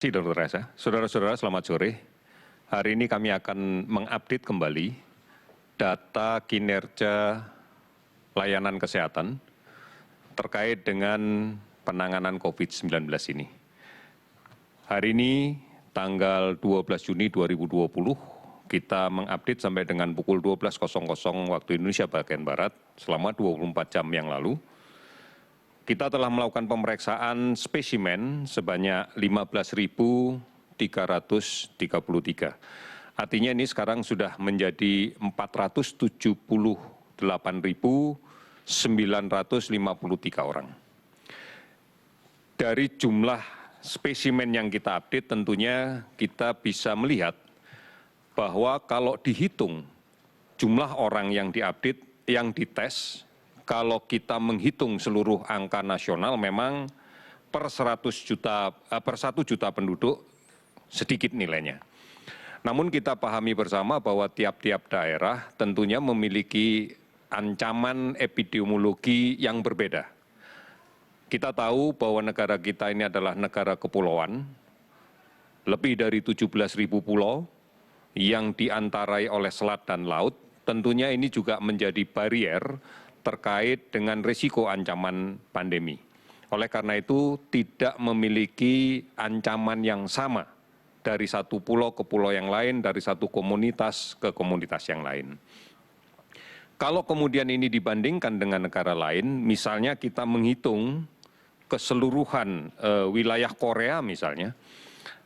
Dr. Reza. Saudara-saudara, selamat sore. Hari ini kami akan mengupdate kembali data kinerja layanan kesehatan terkait dengan penanganan COVID-19 ini. Hari ini, tanggal 12 Juni 2020, kita mengupdate sampai dengan pukul 12.00 waktu Indonesia bagian Barat selama 24 jam yang lalu. Kita telah melakukan pemeriksaan spesimen sebanyak 15.333. Artinya ini sekarang sudah menjadi 478.953 orang. Dari jumlah spesimen yang kita update tentunya kita bisa melihat bahwa kalau dihitung jumlah orang yang diupdate, yang dites, kalau kita menghitung seluruh angka nasional memang per 1 juta penduduk sedikit nilainya. Namun kita pahami bersama bahwa tiap-tiap daerah tentunya memiliki ancaman epidemiologi yang berbeda. Kita tahu bahwa negara kita ini adalah negara kepulauan, lebih dari 17.000 pulau yang diantarai oleh selat dan laut, tentunya ini juga menjadi barier terkait dengan risiko ancaman pandemi. Oleh karena itu, tidak memiliki ancaman yang sama dari satu pulau ke pulau yang lain, dari satu komunitas ke komunitas yang lain. Kalau kemudian ini dibandingkan dengan negara lain, misalnya kita menghitung keseluruhan wilayah Korea misalnya,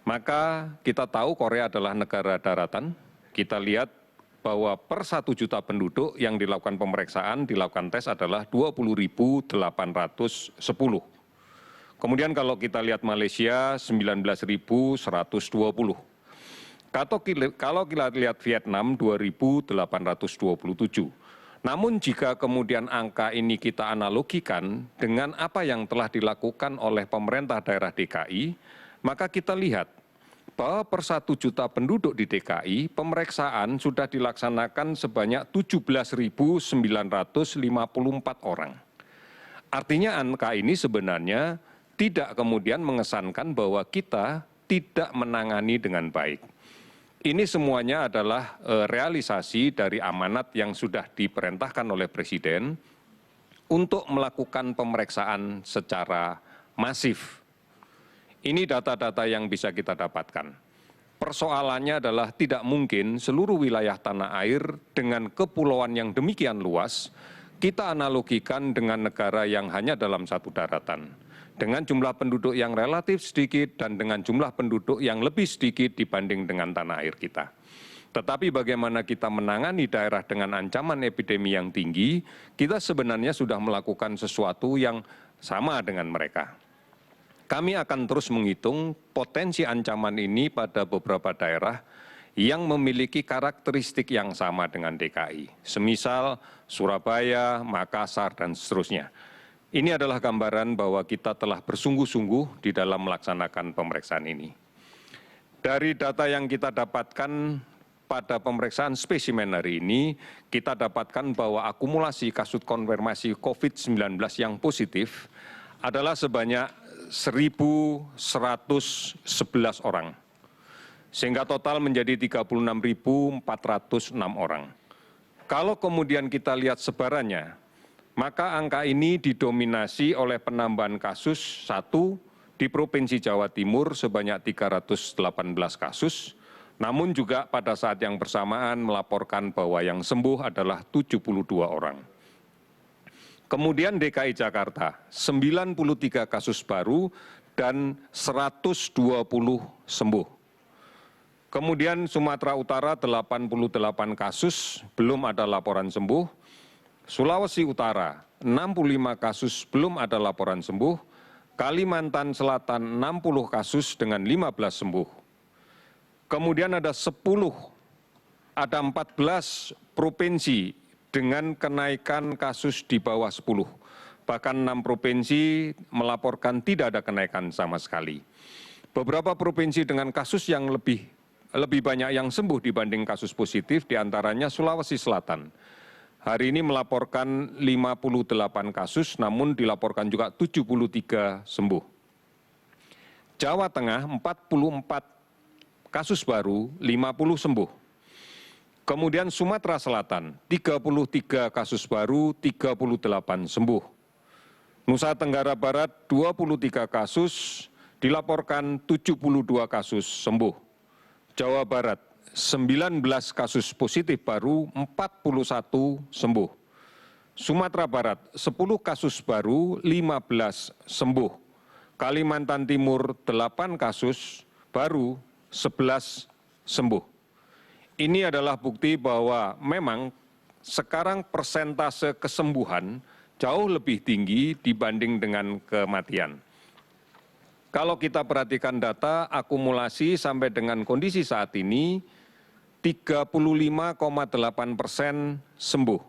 maka kita tahu Korea adalah negara daratan. Kita lihat bahwa per 1 juta penduduk yang dilakukan pemeriksaan, dilakukan tes adalah 20.810. Kemudian kalau kita lihat Malaysia, 19.120. Kalau kita lihat Vietnam, 2.827. Namun jika kemudian angka ini kita analogikan dengan apa yang telah dilakukan oleh pemerintah daerah DKI, maka kita lihat bahwa per 1 juta penduduk di DKI, pemeriksaan sudah dilaksanakan sebanyak 17.954 orang. Artinya angka ini sebenarnya tidak kemudian mengesankan bahwa kita tidak menangani dengan baik. Ini semuanya adalah realisasi dari amanat yang sudah diperintahkan oleh Presiden untuk melakukan pemeriksaan secara masif. Ini data-data yang bisa kita dapatkan. Persoalannya adalah tidak mungkin seluruh wilayah tanah air dengan kepulauan yang demikian luas, kita analogikan dengan negara yang hanya dalam satu daratan. Dengan jumlah penduduk yang relatif sedikit dan dengan jumlah penduduk yang lebih sedikit dibanding dengan tanah air kita. Tetapi bagaimana kita menangani daerah dengan ancaman epidemi yang tinggi, kita sebenarnya sudah melakukan sesuatu yang sama dengan mereka. Kami akan terus menghitung potensi ancaman ini pada beberapa daerah yang memiliki karakteristik yang sama dengan DKI. Semisal Surabaya, Makassar, dan seterusnya. Ini adalah gambaran bahwa kita telah bersungguh-sungguh di dalam melaksanakan pemeriksaan ini. Dari data yang kita dapatkan pada pemeriksaan spesimen hari ini, kita dapatkan bahwa akumulasi kasus konfirmasi COVID-19 yang positif adalah sebanyak 1.111 orang, sehingga total menjadi 36.406 orang. Kalau kemudian kita lihat sebarannya, maka angka ini didominasi oleh penambahan kasus 1 di Provinsi Jawa Timur sebanyak 318 kasus, namun juga pada saat yang bersamaan melaporkan bahwa yang sembuh adalah 72 orang. Kemudian DKI Jakarta, 93 kasus baru dan 120 sembuh. Kemudian Sumatera Utara 88 kasus, belum ada laporan sembuh. Sulawesi Utara 65 kasus, belum ada laporan sembuh. Kalimantan Selatan 60 kasus dengan 15 sembuh. Kemudian ada 14 provinsi dengan kenaikan kasus di bawah 10. Bahkan 6 provinsi melaporkan tidak ada kenaikan sama sekali. Beberapa provinsi dengan kasus yang lebih banyak yang sembuh dibanding kasus positif, diantaranya Sulawesi Selatan. Hari ini melaporkan 58 kasus, namun dilaporkan juga 73 sembuh. Jawa Tengah 44 kasus baru, 50 sembuh. Kemudian Sumatera Selatan 33 kasus baru, 38 sembuh. Nusa Tenggara Barat 23 kasus, dilaporkan 72 kasus sembuh. Jawa Barat 19 kasus positif baru, 41 sembuh. Sumatera Barat 10 kasus baru, 15 sembuh. Kalimantan Timur 8 kasus baru, 11 sembuh. Ini adalah bukti bahwa memang sekarang persentase kesembuhan jauh lebih tinggi dibanding dengan kematian. Kalau kita perhatikan data akumulasi sampai dengan kondisi saat ini, 35,8% sembuh,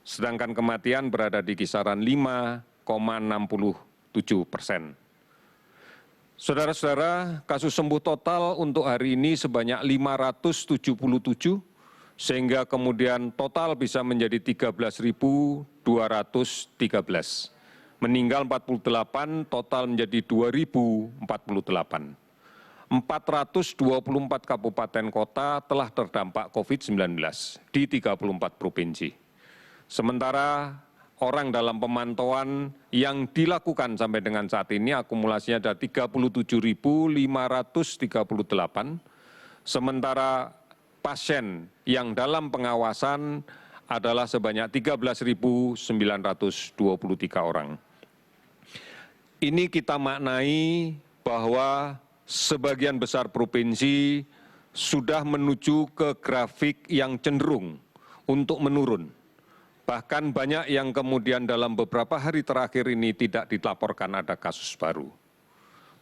sedangkan kematian berada di kisaran 5,67%. Saudara-saudara, kasus sembuh total untuk hari ini sebanyak 577, sehingga kemudian total bisa menjadi 13.213. Meninggal 48, total menjadi 2.048. 424 kabupaten kota telah terdampak COVID-19 di 34 provinsi. Sementara orang dalam pemantauan yang dilakukan sampai dengan saat ini akumulasinya ada 37.538, sementara pasien yang dalam pengawasan adalah sebanyak 13.923 orang. Ini kita maknai bahwa sebagian besar provinsi sudah menuju ke grafik yang cenderung untuk menurun. Bahkan banyak yang kemudian dalam beberapa hari terakhir ini tidak dilaporkan ada kasus baru.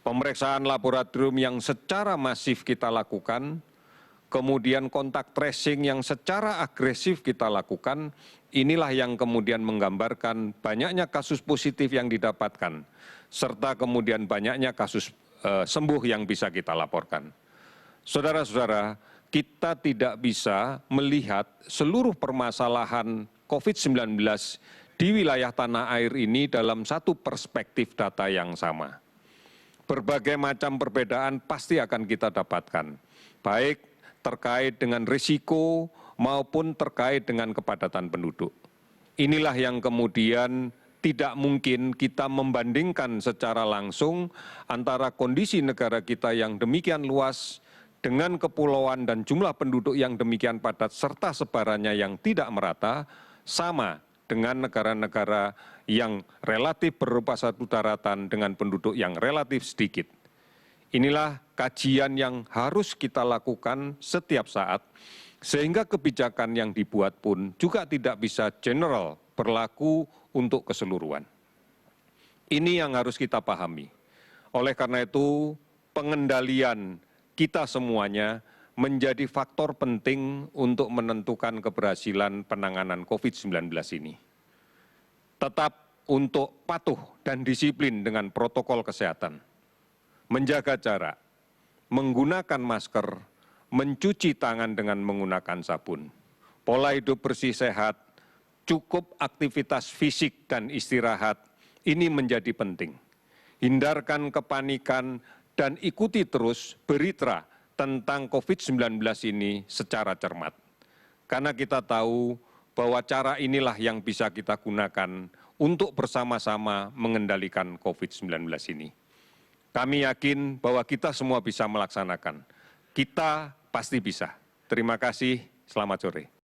Pemeriksaan laboratorium yang secara masif kita lakukan, kemudian kontak tracing yang secara agresif kita lakukan, inilah yang kemudian menggambarkan banyaknya kasus positif yang didapatkan, serta kemudian banyaknya kasus sembuh yang bisa kita laporkan. Saudara-saudara, kita tidak bisa melihat seluruh permasalahan COVID-19 di wilayah tanah air ini dalam satu perspektif data yang sama. Berbagai macam perbedaan pasti akan kita dapatkan, baik terkait dengan risiko maupun terkait dengan kepadatan penduduk. Inilah yang kemudian tidak mungkin kita membandingkan secara langsung antara kondisi negara kita yang demikian luas dengan kepulauan dan jumlah penduduk yang demikian padat serta sebarannya yang tidak merata, sama dengan negara-negara yang relatif berupa satu daratan dengan penduduk yang relatif sedikit. Inilah kajian yang harus kita lakukan setiap saat, sehingga kebijakan yang dibuat pun juga tidak bisa general berlaku untuk keseluruhan. Ini yang harus kita pahami. Oleh karena itu, pengendalian kita semuanya menjadi faktor penting untuk menentukan keberhasilan penanganan COVID-19 ini. Tetap untuk patuh dan disiplin dengan protokol kesehatan, menjaga jarak, menggunakan masker, mencuci tangan dengan menggunakan sabun, pola hidup bersih sehat, cukup aktivitas fisik dan istirahat, ini menjadi penting. Hindarkan kepanikan dan ikuti terus berita tentang COVID-19 ini secara cermat. Karena kita tahu bahwa cara inilah yang bisa kita gunakan untuk bersama-sama mengendalikan COVID-19 ini. Kami yakin bahwa kita semua bisa melaksanakan. Kita pasti bisa. Terima kasih, selamat sore.